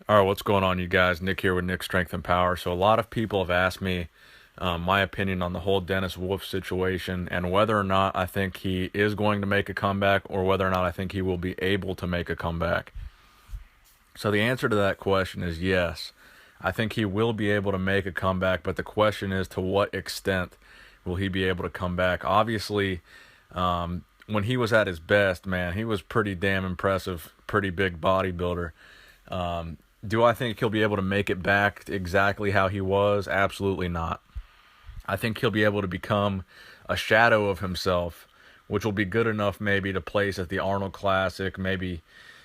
All right, what's going on, you guys? Nick here with Nick Strength and Power. So, a lot of people have asked me my opinion on the whole Dennis Wolf situation and whether or not I think he is going to make a comeback or whether or not I think he will be able to make a comeback. So, the answer to that question is yes. I think he will be able to make a comeback, but the question is to what extent will he be able to come back? Obviously, when he was at his best, man, he was pretty damn impressive, pretty big bodybuilder. Do I think he'll be able to make it back exactly how he was? Absolutely not. I think he'll be able to become a shadow of himself, which will be good enough maybe to place at the Arnold Classic, maybe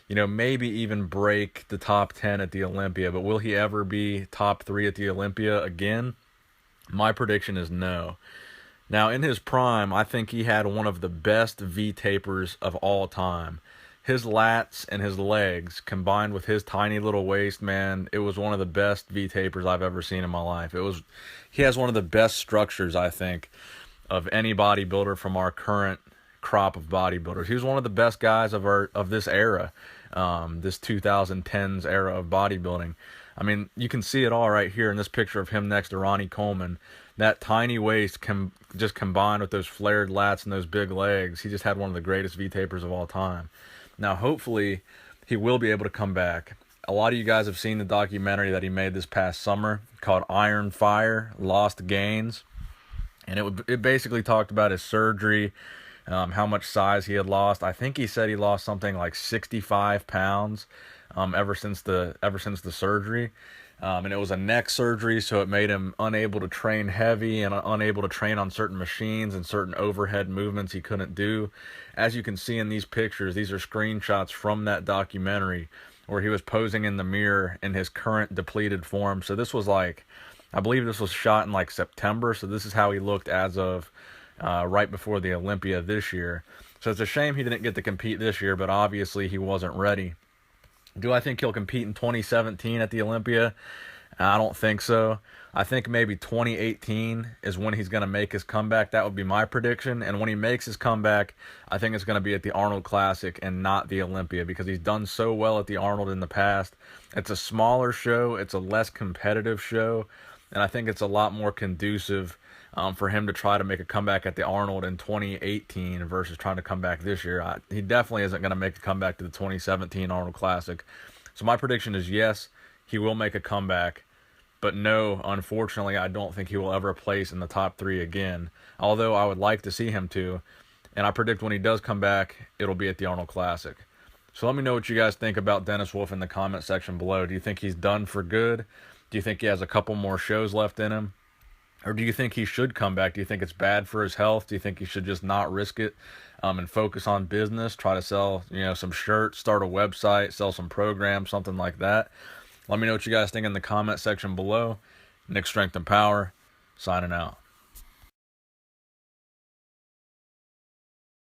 even break the top 10 at the Olympia. But will he ever be top 3 at the Olympia again? My prediction is no. Now, in his prime, I think he had one of the best V-tapers of all time. His lats and his legs combined with his tiny little waist, man, it was one of the best V-tapers I've ever seen in my life. He has one of the best structures, I think, of any bodybuilder from our current crop of bodybuilders. He was one of the best guys of this era, this 2010s era of bodybuilding. I mean, you can see it all right here in this picture of him next to Ronnie Coleman. That tiny waist just combined with those flared lats and those big legs, he just had one of the greatest V-tapers of all time. Now, hopefully, he will be able to come back. A lot of you guys have seen the documentary that he made this past summer called Iron Fire, Lost Gains. And it basically talked about his surgery, how much size he had lost. I think he said he lost something like 65 pounds ever since the surgery. And it was a neck surgery, so it made him unable to train heavy and unable to train on certain machines and certain overhead movements he couldn't do. As you can see in these pictures, these are screenshots from that documentary where he was posing in the mirror in his current depleted form. So I believe this was shot in like September, so this is how he looked as of right before the Olympia this year. So it's a shame he didn't get to compete this year, but obviously he wasn't ready. Do I think he'll compete in 2017 at the Olympia? I don't think so. I think maybe 2018 is when he's going to make his comeback. That would be my prediction. And when he makes his comeback, I think it's going to be at the Arnold Classic and not the Olympia because he's done so well at the Arnold in the past. It's a smaller show. It's a less competitive show. And I think it's a lot more conducive for him to try to make a comeback at the Arnold in 2018 versus trying to come back this year. He definitely isn't going to make a comeback to the 2017 Arnold Classic. So my prediction is yes, he will make a comeback. But no, unfortunately, I don't think he will ever place in the top 3 again. Although I would like to see him to. And I predict when he does come back, it'll be at the Arnold Classic. So let me know what you guys think about Dennis Wolf in the comment section below. Do you think he's done for good? Do you think he has a couple more shows left in him? Or do you think he should come back? Do you think it's bad for his health? Do you think he should just not risk it and focus on business, try to sell, some shirts, start a website, sell some programs, something like that? Let me know what you guys think in the comment section below. Nick Strength and Power, signing out.